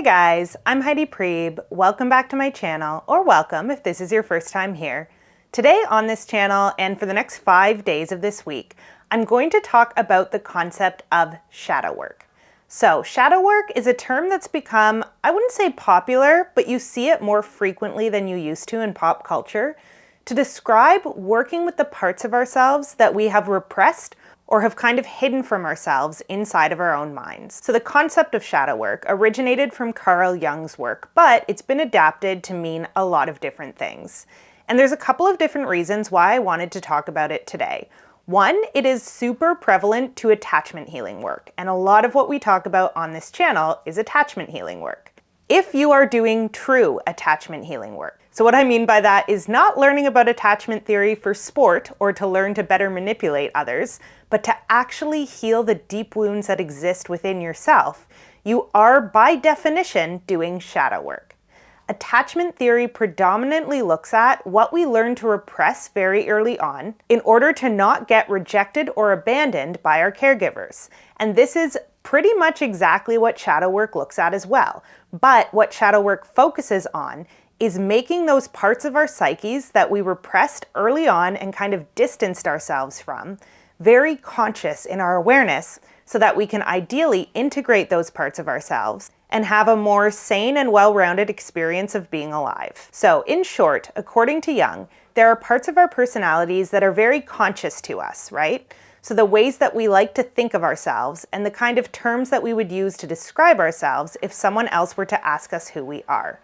Hey guys, I'm Heidi Priebe. Welcome back to my channel, or welcome if this is your first time here. Today on this channel, and for the next 5 days of this week, I'm going to talk about the concept of shadow work. So shadow work is a term that's become, I wouldn't say popular, but you see it more frequently than you used to in pop culture, to describe working with the parts of ourselves that we have repressed or have kind of hidden from ourselves inside of our own minds. So the concept of shadow work originated from Carl Jung's work, but it's been adapted to mean a lot of different things. And there's a couple of different reasons why I wanted to talk about it today. One, it is super prevalent to attachment healing work, and a lot of what we talk about on this channel is attachment healing work. If you are doing true attachment healing work. So what I mean by that is not learning about attachment theory for sport or to learn to better manipulate others, but to actually heal the deep wounds that exist within yourself, you are by definition doing shadow work. Attachment theory predominantly looks at what we learn to repress very early on in order to not get rejected or abandoned by our caregivers. And this is pretty much exactly what shadow work looks at as well. But what shadow work focuses on is making those parts of our psyches that we repressed early on and kind of distanced ourselves from very conscious in our awareness so that we can ideally integrate those parts of ourselves and have a more sane and well-rounded experience of being alive. So in short, according to Jung, there are parts of our personalities that are very conscious to us, right? So the ways that we like to think of ourselves and the kind of terms that we would use to describe ourselves if someone else were to ask us who we are.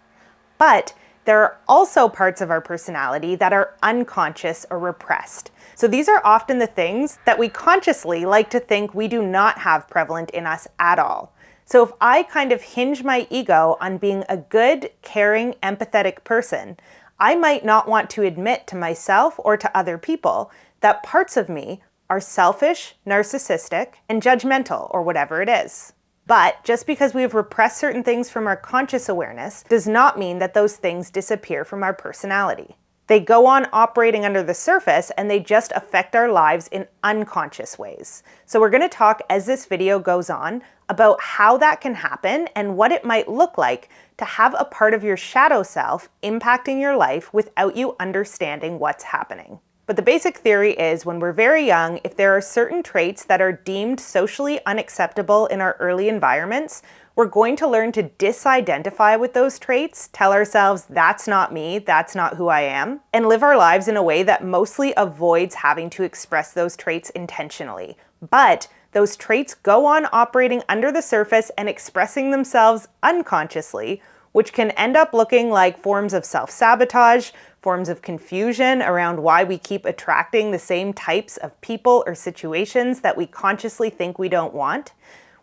But there are also parts of our personality that are unconscious or repressed. So these are often the things that we consciously like to think we do not have prevalent in us at all. So if I kind of hinge my ego on being a good, caring, empathetic person, I might not want to admit to myself or to other people that parts of me are selfish, narcissistic, and judgmental, or whatever it is. But just because we have repressed certain things from our conscious awareness does not mean that those things disappear from our personality. They go on operating under the surface and they just affect our lives in unconscious ways. So we're going to talk as this video goes on about how that can happen and what it might look like to have a part of your shadow self impacting your life without you understanding what's happening. But the basic theory is when we're very young, if there are certain traits that are deemed socially unacceptable in our early environments, we're going to learn to disidentify with those traits, tell ourselves that's not me, that's not who I am, and live our lives in a way that mostly avoids having to express those traits intentionally. But those traits go on operating under the surface and expressing themselves unconsciously, which can end up looking like forms of self-sabotage, forms of confusion around why we keep attracting the same types of people or situations that we consciously think we don't want.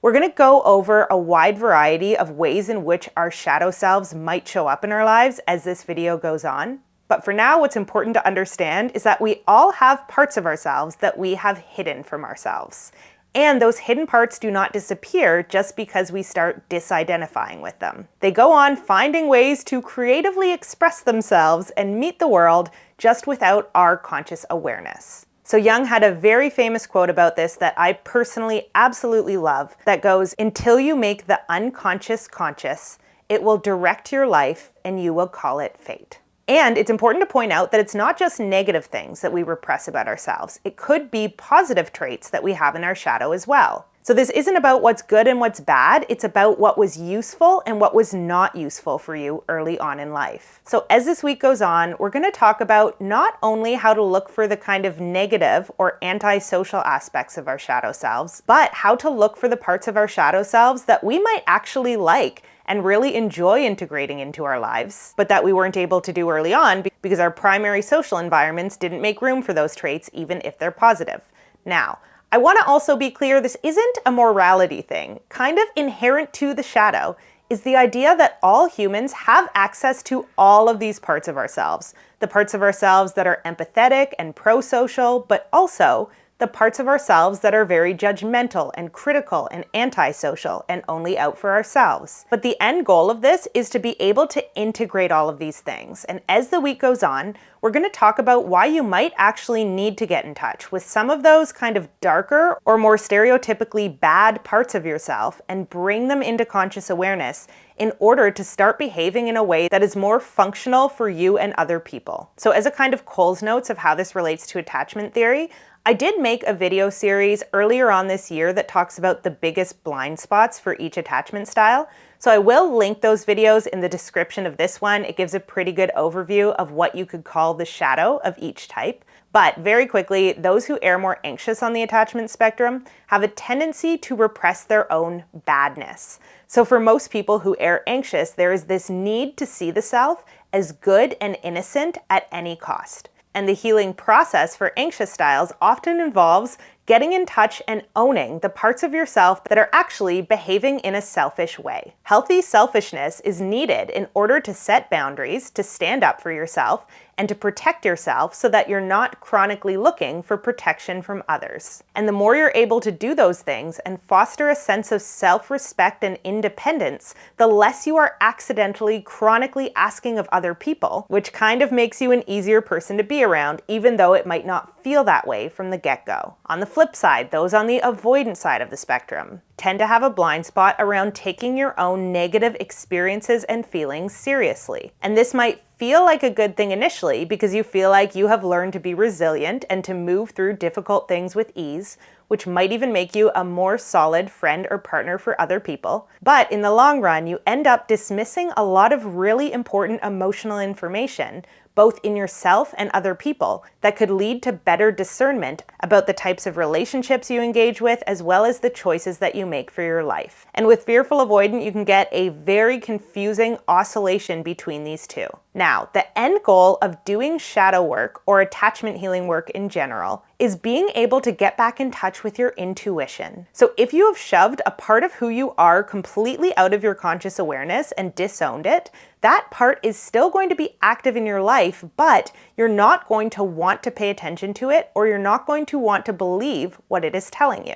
We're going to go over a wide variety of ways in which our shadow selves might show up in our lives as this video goes on. But for now, what's important to understand is that we all have parts of ourselves that we have hidden from ourselves. And those hidden parts do not disappear just because we start disidentifying with them. They go on finding ways to creatively express themselves and meet the world just without our conscious awareness. So Jung had a very famous quote about this that I personally absolutely love that goes, "Until you make the unconscious conscious, it will direct your life and you will call it fate." And it's important to point out that it's not just negative things that we repress about ourselves. It could be positive traits that we have in our shadow as well. So this isn't about what's good and what's bad, it's about what was useful and what was not useful for you early on in life. So as this week goes on, we're going to talk about not only how to look for the kind of negative or antisocial aspects of our shadow selves, but how to look for the parts of our shadow selves that we might actually like and really enjoy integrating into our lives, but that we weren't able to do early on because our primary social environments didn't make room for those traits, even if they're positive. Now, I want to also be clear, this isn't a morality thing. Kind of inherent to the shadow is the idea that all humans have access to all of these parts of ourselves. The parts of ourselves that are empathetic and pro-social, but also the parts of ourselves that are very judgmental and critical and antisocial and only out for ourselves. But the end goal of this is to be able to integrate all of these things. And as the week goes on, we're going to talk about why you might actually need to get in touch with some of those kind of darker or more stereotypically bad parts of yourself and bring them into conscious awareness in order to start behaving in a way that is more functional for you and other people. So as a kind of Coles Notes of how this relates to attachment theory, I did make a video series earlier on this year that talks about the biggest blind spots for each attachment style. So I will link those videos in the description of this one. It gives a pretty good overview of what you could call the shadow of each type. But very quickly, those who err more anxious on the attachment spectrum have a tendency to repress their own badness. So for most people who err anxious, there is this need to see the self as good and innocent at any cost. And the healing process for anxious styles often involves getting in touch and owning the parts of yourself that are actually behaving in a selfish way. Healthy selfishness is needed in order to set boundaries, to stand up for yourself, and to protect yourself so that you're not chronically looking for protection from others. And the more you're able to do those things and foster a sense of self-respect and independence, the less you are accidentally chronically asking of other people, which kind of makes you an easier person to be around, even though it might not feel that way from the get-go. On the flip side, those on the avoidant side of the spectrum tend to have a blind spot around taking your own negative experiences and feelings seriously. And this might feel like a good thing initially because you feel like you have learned to be resilient and to move through difficult things with ease, which might even make you a more solid friend or partner for other people. But in the long run, you end up dismissing a lot of really important emotional information, both in yourself and other people, that could lead to better discernment about the types of relationships you engage with, as well as the choices that you make for your life. And with fearful avoidant, you can get a very confusing oscillation between these two. Now, the end goal of doing shadow work or attachment healing work in general is being able to get back in touch with your intuition. So if you have shoved a part of who you are completely out of your conscious awareness and disowned it, that part is still going to be active in your life, but you're not going to want to pay attention to it, or you're not going to want to believe what it is telling you.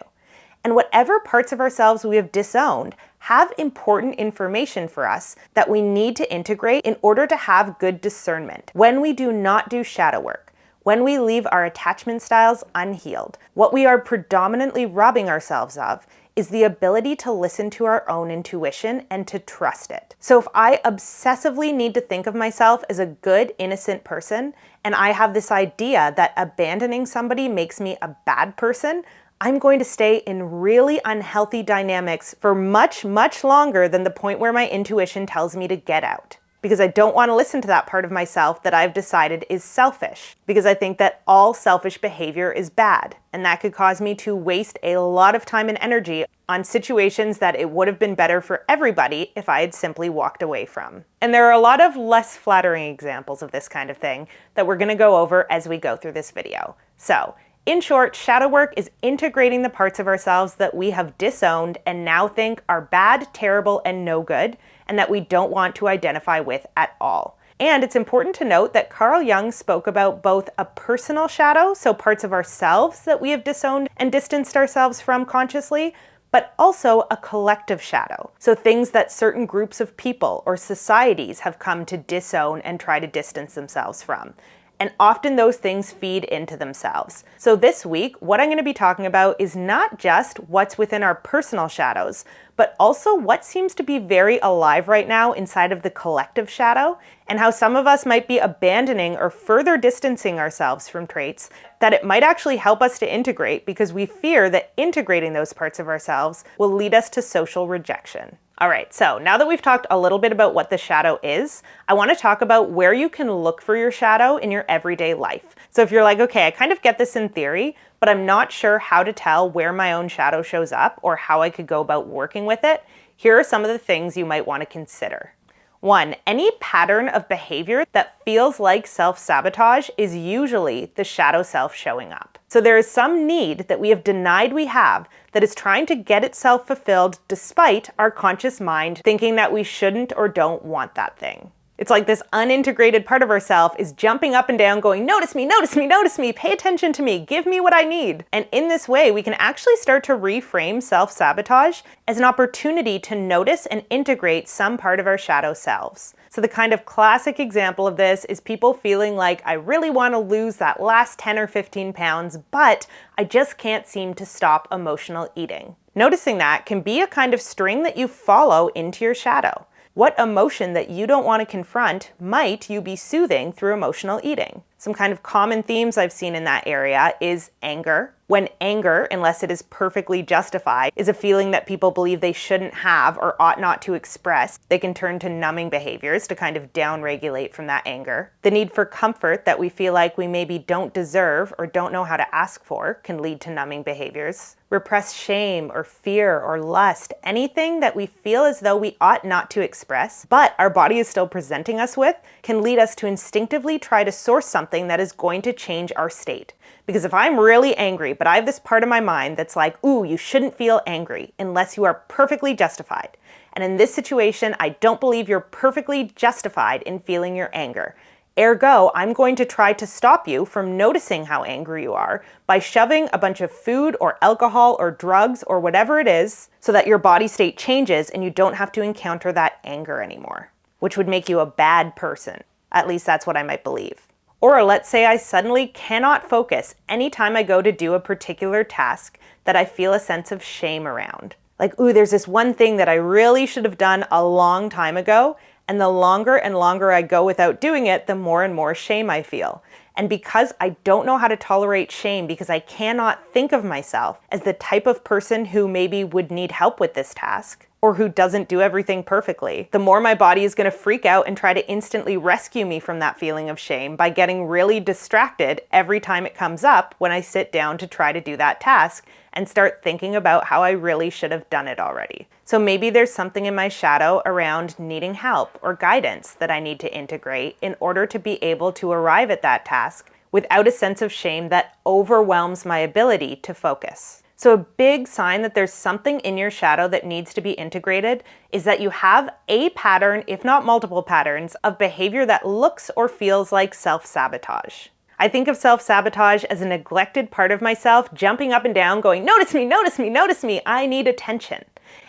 And whatever parts of ourselves we have disowned have important information for us that we need to integrate in order to have good discernment. When we do not do shadow work, when we leave our attachment styles unhealed, what we are predominantly robbing ourselves of is the ability to listen to our own intuition and to trust it. So if I obsessively need to think of myself as a good, innocent person, and I have this idea that abandoning somebody makes me a bad person, I'm going to stay in really unhealthy dynamics for much, much longer than the point where my intuition tells me to get out. Because I don't want to listen to that part of myself that I've decided is selfish. Because I think that all selfish behavior is bad. And that could cause me to waste a lot of time and energy on situations that it would have been better for everybody if I had simply walked away from. And there are a lot of less flattering examples of this kind of thing that we're going to go over as we go through this video. So, in short, shadow work is integrating the parts of ourselves that we have disowned and now think are bad, terrible, and no good, and that we don't want to identify with at all. And it's important to note that Carl Jung spoke about both a personal shadow, so parts of ourselves that we have disowned and distanced ourselves from consciously, but also a collective shadow, so things that certain groups of people or societies have come to disown and try to distance themselves from. And often those things feed into themselves. So this week, what I'm going to be talking about is not just what's within our personal shadows, but also what seems to be very alive right now inside of the collective shadow, and how some of us might be abandoning or further distancing ourselves from traits that it might actually help us to integrate because we fear that integrating those parts of ourselves will lead us to social rejection. All right, so now that we've talked a little bit about what the shadow is, I want to talk about where you can look for your shadow in your everyday life. So if you're like, okay, I kind of get this in theory, but I'm not sure how to tell where my own shadow shows up or how I could go about working with it, here are some of the things you might want to consider. 1, any pattern of behavior that feels like self-sabotage is usually the shadow self showing up. So there is some need that we have denied we have that is trying to get itself fulfilled despite our conscious mind thinking that we shouldn't or don't want that thing. It's like this unintegrated part of ourselves is jumping up and down going, notice me, notice me, notice me, pay attention to me, give me what I need. And in this way, we can actually start to reframe self-sabotage as an opportunity to notice and integrate some part of our shadow selves. So the kind of classic example of this is people feeling like, I really want to lose that last 10 or 15 pounds, but I just can't seem to stop emotional eating. Noticing that can be a kind of string that you follow into your shadow. What emotion that you don't want to confront might you be soothing through emotional eating? Some kind of common themes I've seen in that area is anger. When anger, unless it is perfectly justified, is a feeling that people believe they shouldn't have or ought not to express, they can turn to numbing behaviors to kind of down-regulate from that anger. The need for comfort that we feel like we maybe don't deserve or don't know how to ask for can lead to numbing behaviors. Repressed shame or fear or lust, anything that we feel as though we ought not to express, but our body is still presenting us with, can lead us to instinctively try to source something that is going to change our state. Because if I'm really angry, but I have this part of my mind that's like, ooh, you shouldn't feel angry unless you are perfectly justified. And in this situation, I don't believe you're perfectly justified in feeling your anger. Ergo, I'm going to try to stop you from noticing how angry you are by shoving a bunch of food or alcohol or drugs or whatever it is so that your body state changes and you don't have to encounter that anger anymore, which would make you a bad person. At least that's what I might believe. Or let's say I suddenly cannot focus anytime I go to do a particular task that I feel a sense of shame around. Like, ooh, there's this one thing that I really should have done a long time ago, and the longer and longer I go without doing it, the more and more shame I feel. And because I don't know how to tolerate shame, because I cannot think of myself as the type of person who maybe would need help with this task, or who doesn't do everything perfectly, the more my body is going to freak out and try to instantly rescue me from that feeling of shame by getting really distracted every time it comes up when I sit down to try to do that task and start thinking about how I really should have done it already. So maybe there's something in my shadow around needing help or guidance that I need to integrate in order to be able to arrive at that task without a sense of shame that overwhelms my ability to focus. So a big sign that there's something in your shadow that needs to be integrated is that you have a pattern, if not multiple patterns, of behavior that looks or feels like self-sabotage. I think of self-sabotage as a neglected part of myself jumping up and down going, notice me, notice me, notice me, I need attention.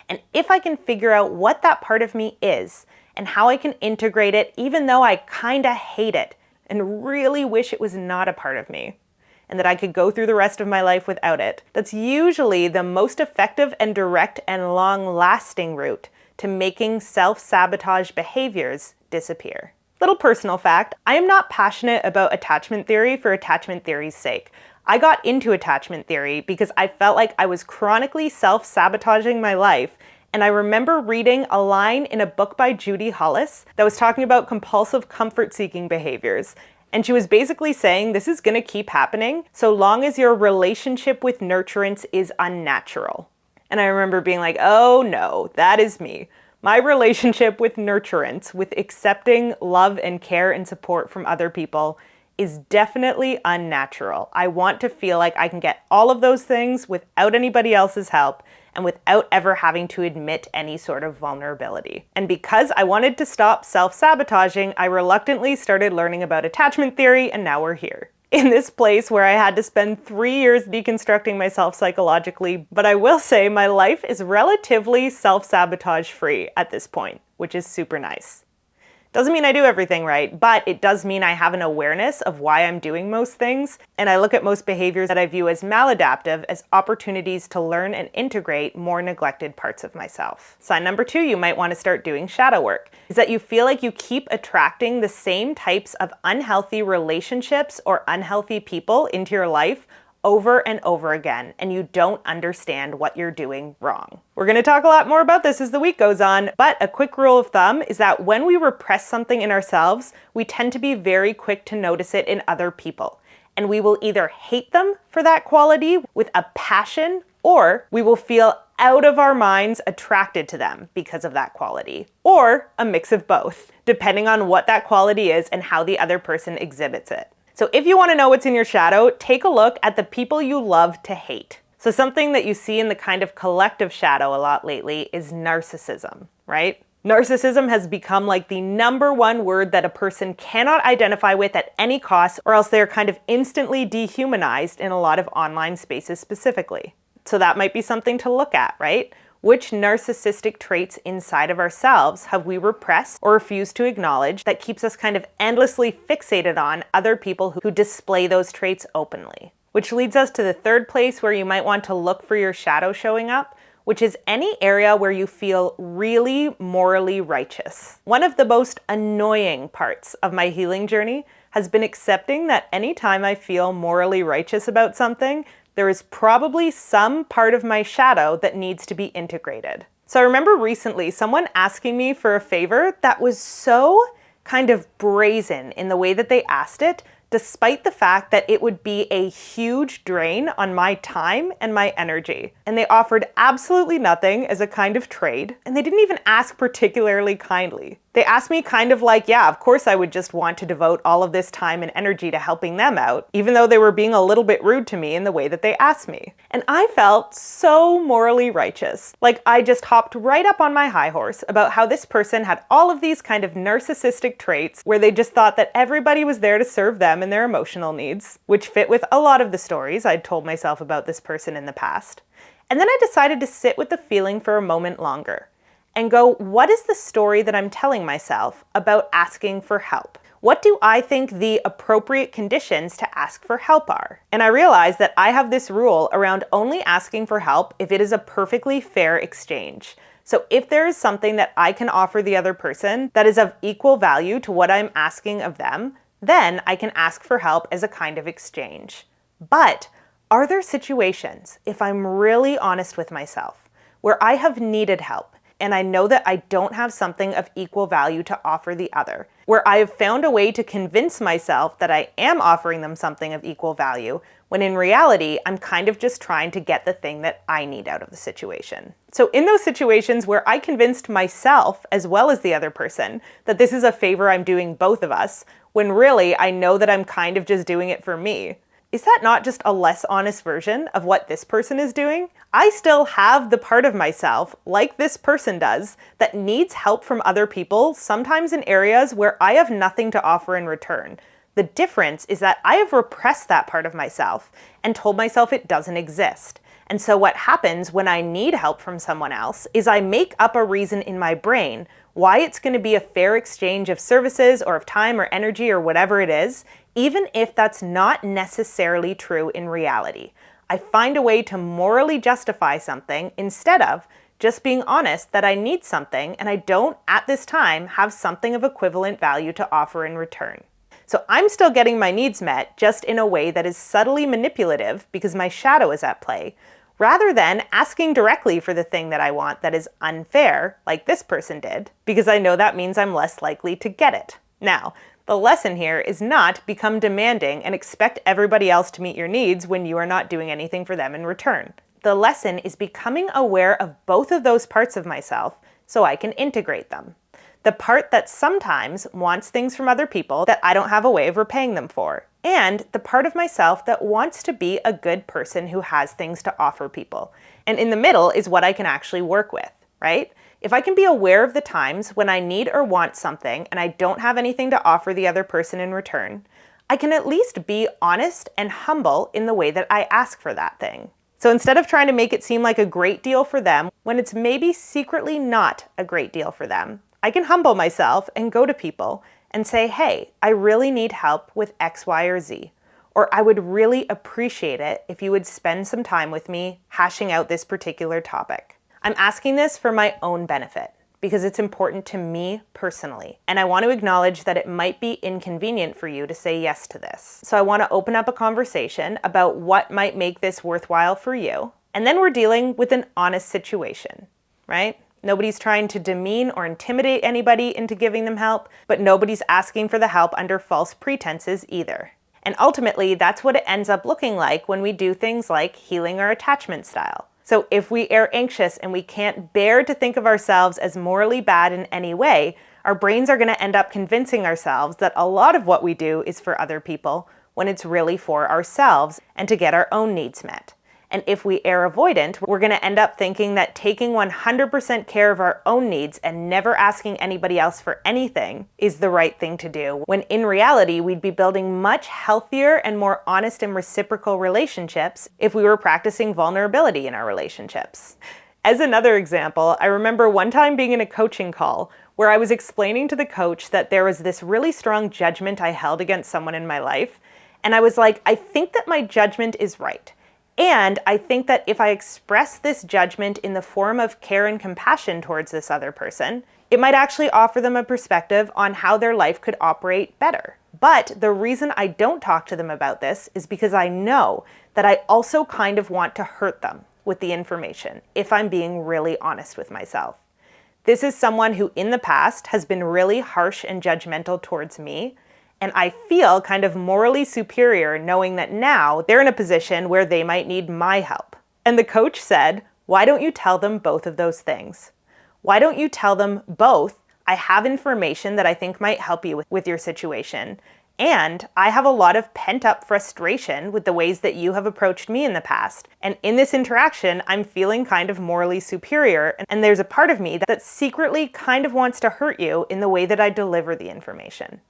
And if I can figure out what that part of me is and how I can integrate it even though I kinda hate it and really wish it was not a part of me, and that I could go through the rest of my life without it. That's usually the most effective and direct and long-lasting route to making self-sabotage behaviors disappear. Little personal fact, I am not passionate about attachment theory for attachment theory's sake. I got into attachment theory because I felt like I was chronically self-sabotaging my life, and I remember reading a line in a book by Judy Hollis that was talking about compulsive comfort-seeking behaviors. And she was basically saying this is going to keep happening so long as your relationship with nurturance is unnatural. And I remember being like, oh no, that is me. My relationship with nurturance, with accepting love and care and support from other people, is definitely unnatural. I want to feel like I can get all of those things without anybody else's help and without ever having to admit any sort of vulnerability. And because I wanted to stop self-sabotaging, I reluctantly started learning about attachment theory, and now we're here. In this place where I had to spend 3 years deconstructing myself psychologically, but I will say my life is relatively self-sabotage free at this point, which is super nice. Doesn't mean I do everything right, but it does mean I have an awareness of why I'm doing most things, and I look at most behaviors that I view as maladaptive as opportunities to learn and integrate more neglected parts of myself. Sign number 2 you might want to start doing shadow work is that you feel like you keep attracting the same types of unhealthy relationships or unhealthy people into your life over and over again, and you don't understand what you're doing wrong. We're going to talk a lot more about this as the week goes on, but a quick rule of thumb is that when we repress something in ourselves, we tend to be very quick to notice it in other people. And we will either hate them for that quality with a passion, or we will feel out of our minds attracted to them because of that quality, or a mix of both, depending on what that quality is and how the other person exhibits it. So if you want to know what's in your shadow, take a look at the people you love to hate. So something that you see in the kind of collective shadow a lot lately is narcissism, right? Narcissism has become like the number one word that a person cannot identify with at any cost, or else they're kind of instantly dehumanized in a lot of online spaces specifically. So that might be something to look at, right? Which narcissistic traits inside of ourselves have we repressed or refused to acknowledge that keeps us kind of endlessly fixated on other people who display those traits openly? Which leads us to the third place where you might want to look for your shadow showing up, which is any area where you feel really morally righteous. One of the most annoying parts of my healing journey has been accepting that anytime I feel morally righteous about something, there is probably some part of my shadow that needs to be integrated. So I remember recently someone asking me for a favor that was so kind of brazen in the way that they asked it, despite the fact that it would be a huge drain on my time and my energy. And they offered absolutely nothing as a kind of trade, and they didn't even ask particularly kindly. They asked me kind of like, yeah, of course I would just want to devote all of this time and energy to helping them out, even though they were being a little bit rude to me in the way that they asked me. And I felt so morally righteous. Like I just hopped right up on my high horse about how this person had all of these kind of narcissistic traits where they just thought that everybody was there to serve them and their emotional needs, which fit with a lot of the stories I'd told myself about this person in the past. And then I decided to sit with the feeling for a moment longer and go, what is the story that I'm telling myself about asking for help? What do I think the appropriate conditions to ask for help are? And I realized that I have this rule around only asking for help if it is a perfectly fair exchange. So if there is something that I can offer the other person that is of equal value to what I'm asking of them, then I can ask for help as a kind of exchange. But are there situations, if I'm really honest with myself, where I have needed help and I know that I don't have something of equal value to offer the other, where I have found a way to convince myself that I am offering them something of equal value, when in reality, I'm kind of just trying to get the thing that I need out of the situation. So in those situations where I convinced myself, as well as the other person, that this is a favor I'm doing both of us, when really I know that I'm kind of just doing it for me, is that not just a less honest version of what this person is doing? I still have the part of myself, like this person does, that needs help from other people, sometimes in areas where I have nothing to offer in return. The difference is that I have repressed that part of myself and told myself it doesn't exist. And so what happens when I need help from someone else is I make up a reason in my brain why it's going to be a fair exchange of services or of time or energy or whatever it is, even if that's not necessarily true in reality. I find a way to morally justify something instead of just being honest that I need something and I don't, at this time, have something of equivalent value to offer in return. So I'm still getting my needs met, just in a way that is subtly manipulative because my shadow is at play, rather than asking directly for the thing that I want that is unfair, like this person did, because I know that means I'm less likely to get it. Now, the lesson here is not become demanding and expect everybody else to meet your needs when you are not doing anything for them in return. The lesson is becoming aware of both of those parts of myself so I can integrate them. The part that sometimes wants things from other people that I don't have a way of repaying them for, and the part of myself that wants to be a good person who has things to offer people. And in the middle is what I can actually work with, right? If I can be aware of the times when I need or want something and I don't have anything to offer the other person in return, I can at least be honest and humble in the way that I ask for that thing. So instead of trying to make it seem like a great deal for them when it's maybe secretly not a great deal for them, I can humble myself and go to people and say, hey, I really need help with X, Y, or Z. Or I would really appreciate it if you would spend some time with me hashing out this particular topic. I'm asking this for my own benefit because it's important to me personally. And I want to acknowledge that it might be inconvenient for you to say yes to this. So I want to open up a conversation about what might make this worthwhile for you. And then we're dealing with an honest situation, right? Nobody's trying to demean or intimidate anybody into giving them help, but nobody's asking for the help under false pretenses either. And ultimately, that's what it ends up looking like when we do things like healing our attachment style. So if we are anxious and we can't bear to think of ourselves as morally bad in any way, our brains are going to end up convincing ourselves that a lot of what we do is for other people when it's really for ourselves and to get our own needs met. And if we are avoidant, we're going to end up thinking that taking 100% care of our own needs and never asking anybody else for anything is the right thing to do, when in reality, we'd be building much healthier and more honest and reciprocal relationships if we were practicing vulnerability in our relationships. As another example, I remember one time being in a coaching call where I was explaining to the coach that there was this really strong judgment I held against someone in my life. And I was like, I think that my judgment is right. And I think that if I express this judgment in the form of care and compassion towards this other person, it might actually offer them a perspective on how their life could operate better. But the reason I don't talk to them about this is because I know that I also kind of want to hurt them with the information, if I'm being really honest with myself. This is someone who in the past has been really harsh and judgmental towards me, and I feel kind of morally superior knowing that now they're in a position where they might need my help. And the coach said, why don't you tell them both of those things? Why don't you tell them both, I have information that I think might help you with your situation, and I have a lot of pent-up frustration with the ways that you have approached me in the past. And in this interaction, I'm feeling kind of morally superior, and there's a part of me that secretly kind of wants to hurt you in the way that I deliver the information.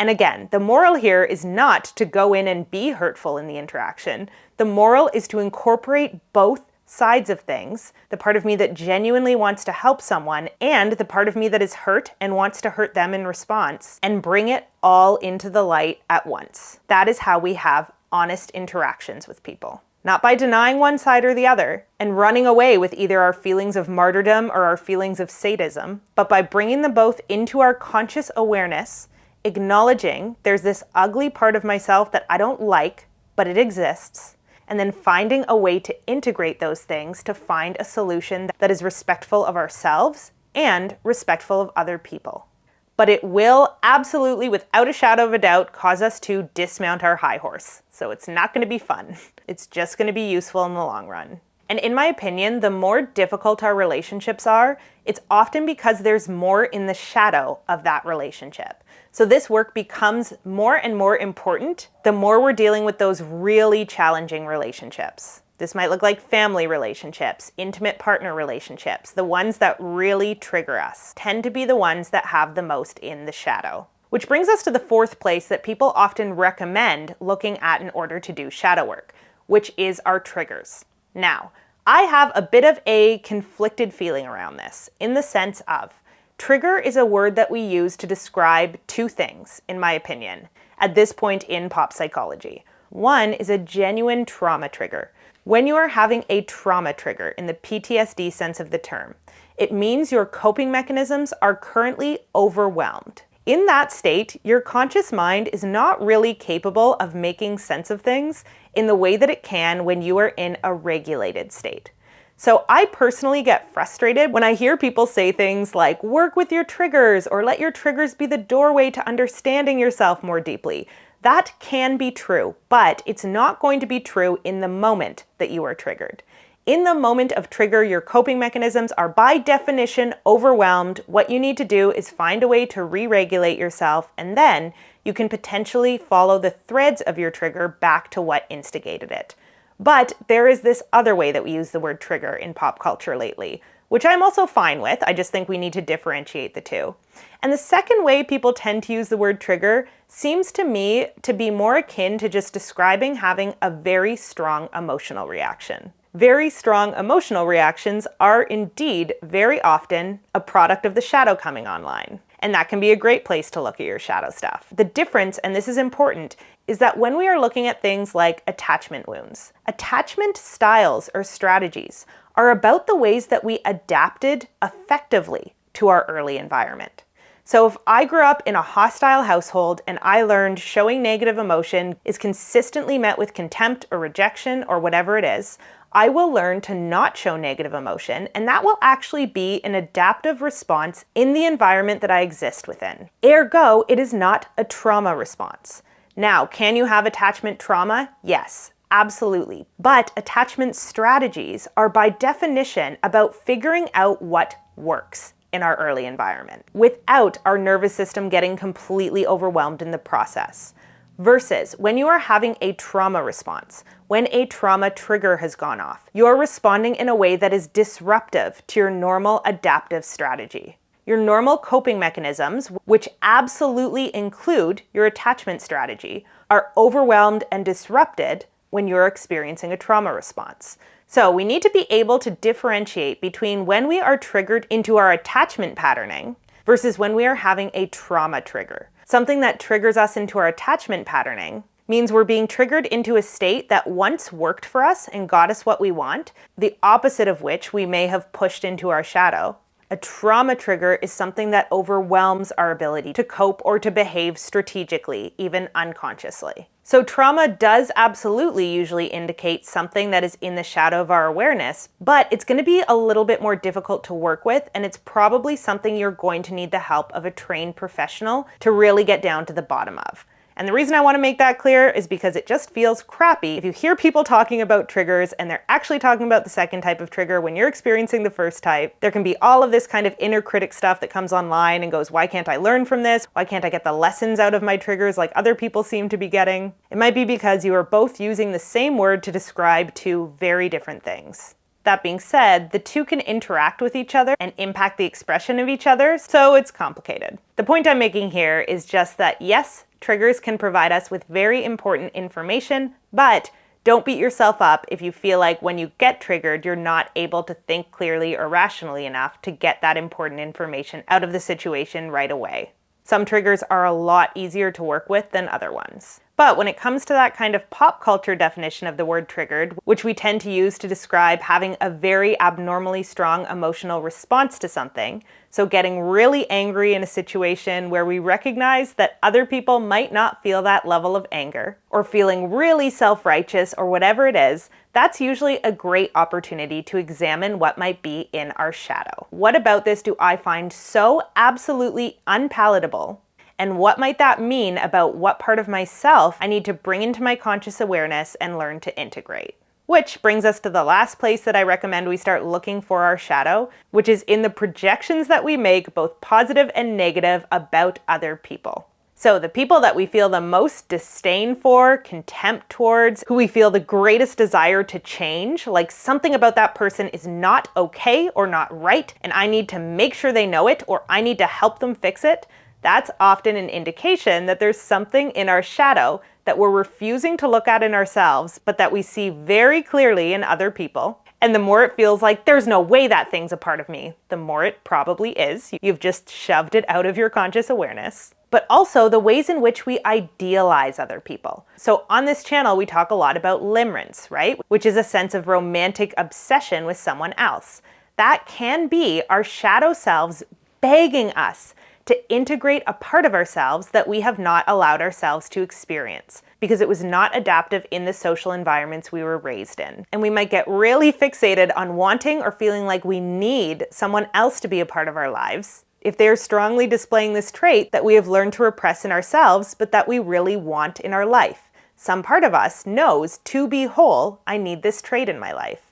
And again, the moral here is not to go in and be hurtful in the interaction. The moral is to incorporate both sides of things, the part of me that genuinely wants to help someone and the part of me that is hurt and wants to hurt them in response, and bring it all into the light at once. That is how we have honest interactions with people. Not by denying one side or the other and running away with either our feelings of martyrdom or our feelings of sadism, but by bringing them both into our conscious awareness, acknowledging there's this ugly part of myself that I don't like, but it exists, and then finding a way to integrate those things to find a solution that is respectful of ourselves and respectful of other people. But it will absolutely, without a shadow of a doubt, cause us to dismount our high horse. So it's not going to be fun. It's just going to be useful in the long run. And in my opinion, the more difficult our relationships are, it's often because there's more in the shadow of that relationship. So this work becomes more and more important the more we're dealing with those really challenging relationships. This might look like family relationships, intimate partner relationships. The ones that really trigger us tend to be the ones that have the most in the shadow. Which brings us to the fourth place that people often recommend looking at in order to do shadow work, which is our triggers. Now, I have a bit of a conflicted feeling around this, in the sense of trigger is a word that we use to describe two things, in my opinion, at this point in pop psychology. One is a genuine trauma trigger. When you are having a trauma trigger in the PTSD sense of the term, it means your coping mechanisms are currently overwhelmed. In that state, your conscious mind is not really capable of making sense of things in the way that it can when you are in a regulated state. So I personally get frustrated when I hear people say things like, work with your triggers, or let your triggers be the doorway to understanding yourself more deeply. That can be true, but it's not going to be true in the moment that you are triggered. In the moment of trigger, your coping mechanisms are by definition overwhelmed. What you need to do is find a way to re-regulate yourself, and then you can potentially follow the threads of your trigger back to what instigated it. But there is this other way that we use the word trigger in pop culture lately, which I'm also fine with. I just think we need to differentiate the two. And the second way people tend to use the word trigger seems to me to be more akin to just describing having a very strong emotional reaction. Very strong emotional reactions are indeed very often a product of the shadow coming online. And that can be a great place to look at your shadow stuff. The difference, and this is important, is that when we are looking at things like attachment wounds, attachment styles or strategies are about the ways that we adapted effectively to our early environment. So if I grew up in a hostile household and I learned showing negative emotion is consistently met with contempt or rejection or whatever it is, I will learn to not show negative emotion, and that will actually be an adaptive response in the environment that I exist within. Ergo, it is not a trauma response. Now, can you have attachment trauma? Yes, absolutely. But attachment strategies are by definition about figuring out what works in our early environment without our nervous system getting completely overwhelmed in the process. versus when you are having a trauma response, when a trauma trigger has gone off. You are responding in a way that is disruptive to your normal adaptive strategy. Your normal coping mechanisms, which absolutely include your attachment strategy, are overwhelmed and disrupted when you're experiencing a trauma response. So we need to be able to differentiate between when we are triggered into our attachment patterning versus when we are having a trauma trigger. Something that triggers us into our attachment patterning means we're being triggered into a state that once worked for us and got us what we want, the opposite of which we may have pushed into our shadow. A trauma trigger is something that overwhelms our ability to cope or to behave strategically, even unconsciously. So trauma does absolutely usually indicate something that is in the shadow of our awareness, but it's going to be a little bit more difficult to work with, and it's probably something you're going to need the help of a trained professional to really get down to the bottom of. And the reason I want to make that clear is because it just feels crappy if you hear people talking about triggers and they're actually talking about the second type of trigger when you're experiencing the first type. There can be all of this kind of inner critic stuff that comes online and goes, why can't I learn from this? Why can't I get the lessons out of my triggers like other people seem to be getting? It might be because you are both using the same word to describe two very different things. That being said, the two can interact with each other and impact the expression of each other, so it's complicated. The point I'm making here is just that yes, triggers can provide us with very important information, but don't beat yourself up if you feel like when you get triggered, you're not able to think clearly or rationally enough to get that important information out of the situation right away. Some triggers are a lot easier to work with than other ones. But when it comes to that kind of pop culture definition of the word triggered, which we tend to use to describe having a very abnormally strong emotional response to something, so getting really angry in a situation where we recognize that other people might not feel that level of anger, or feeling really self-righteous or whatever it is, that's usually a great opportunity to examine what might be in our shadow. What about this do I find so absolutely unpalatable? And what might that mean about what part of myself I need to bring into my conscious awareness and learn to integrate? Which brings us to the last place that I recommend we start looking for our shadow, which is in the projections that we make, both positive and negative, about other people. So the people that we feel the most disdain for, contempt towards, who we feel the greatest desire to change, like something about that person is not okay or not right, and I need to make sure they know it or I need to help them fix it, that's often an indication that there's something in our shadow that we're refusing to look at in ourselves, but that we see very clearly in other people. And the more it feels like there's no way that thing's a part of me, the more it probably is. You've just shoved it out of your conscious awareness. But also the ways in which we idealize other people. So on this channel, we talk a lot about limerence, right? Which is a sense of romantic obsession with someone else. That can be our shadow selves begging us to integrate a part of ourselves that we have not allowed ourselves to experience because it was not adaptive in the social environments we were raised in. And we might get really fixated on wanting or feeling like we need someone else to be a part of our lives if they are strongly displaying this trait that we have learned to repress in ourselves, but that we really want in our life. Some part of us knows, to be whole, I need this trait in my life.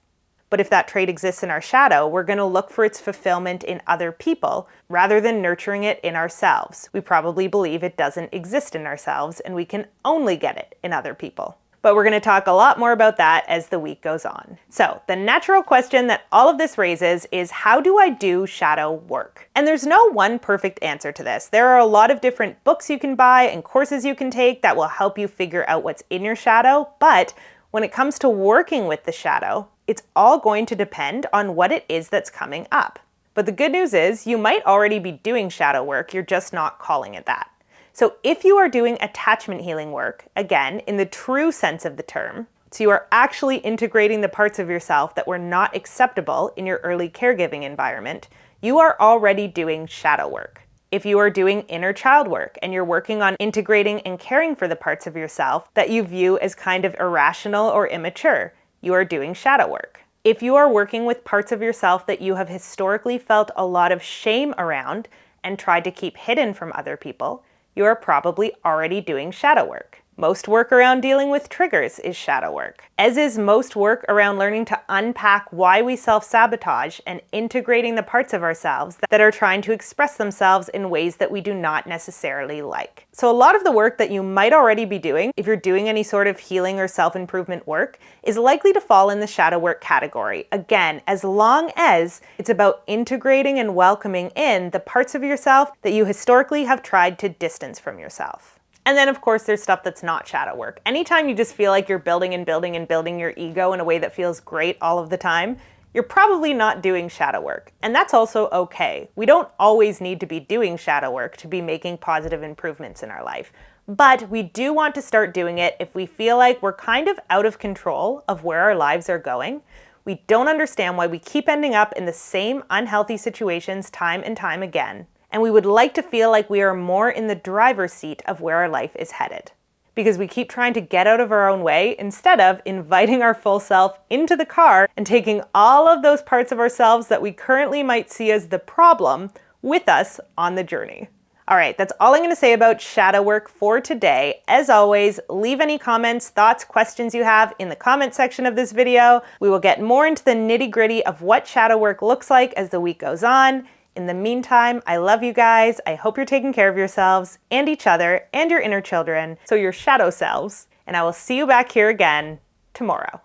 But if that trait exists in our shadow, we're going to look for its fulfillment in other people rather than nurturing it in ourselves. We probably believe it doesn't exist in ourselves and we can only get it in other people. But we're going to talk a lot more about that as the week goes on. So the natural question that all of this raises is, how do I do shadow work? And there's no one perfect answer to this. There are a lot of different books you can buy and courses you can take that will help you figure out what's in your shadow. But when it comes to working with the shadow, it's all going to depend on what it is that's coming up. But the good news is you might already be doing shadow work, you're just not calling it that. So if you are doing attachment healing work, again, in the true sense of the term, so you are actually integrating the parts of yourself that were not acceptable in your early caregiving environment, you are already doing shadow work. If you are doing inner child work and you're working on integrating and caring for the parts of yourself that you view as kind of irrational or immature, you are doing shadow work. If you are working with parts of yourself that you have historically felt a lot of shame around and tried to keep hidden from other people, you are probably already doing shadow work. Most work around dealing with triggers is shadow work, as is most work around learning to unpack why we self-sabotage and integrating the parts of ourselves that are trying to express themselves in ways that we do not necessarily like. So a lot of the work that you might already be doing, if you're doing any sort of healing or self-improvement work, is likely to fall in the shadow work category. Again, as long as it's about integrating and welcoming in the parts of yourself that you historically have tried to distance from yourself. And then of course there's stuff that's not shadow work. Anytime you just feel like you're building and building and building your ego in a way that feels great all of the time, you're probably not doing shadow work. And that's also okay. We don't always need to be doing shadow work to be making positive improvements in our life. But we do want to start doing it if we feel like we're kind of out of control of where our lives are going. We don't understand why we keep ending up in the same unhealthy situations time and time again. And we would like to feel like we are more in the driver's seat of where our life is headed. Because we keep trying to get out of our own way instead of inviting our full self into the car and taking all of those parts of ourselves that we currently might see as the problem with us on the journey. All right, that's all I'm going to say about shadow work for today. As always, leave any comments, thoughts, questions you have in the comment section of this video. We will get more into the nitty-gritty of what shadow work looks like as the week goes on. In the meantime, I love you guys. I hope you're taking care of yourselves and each other and your inner children, so your shadow selves. And I will see you back here again tomorrow.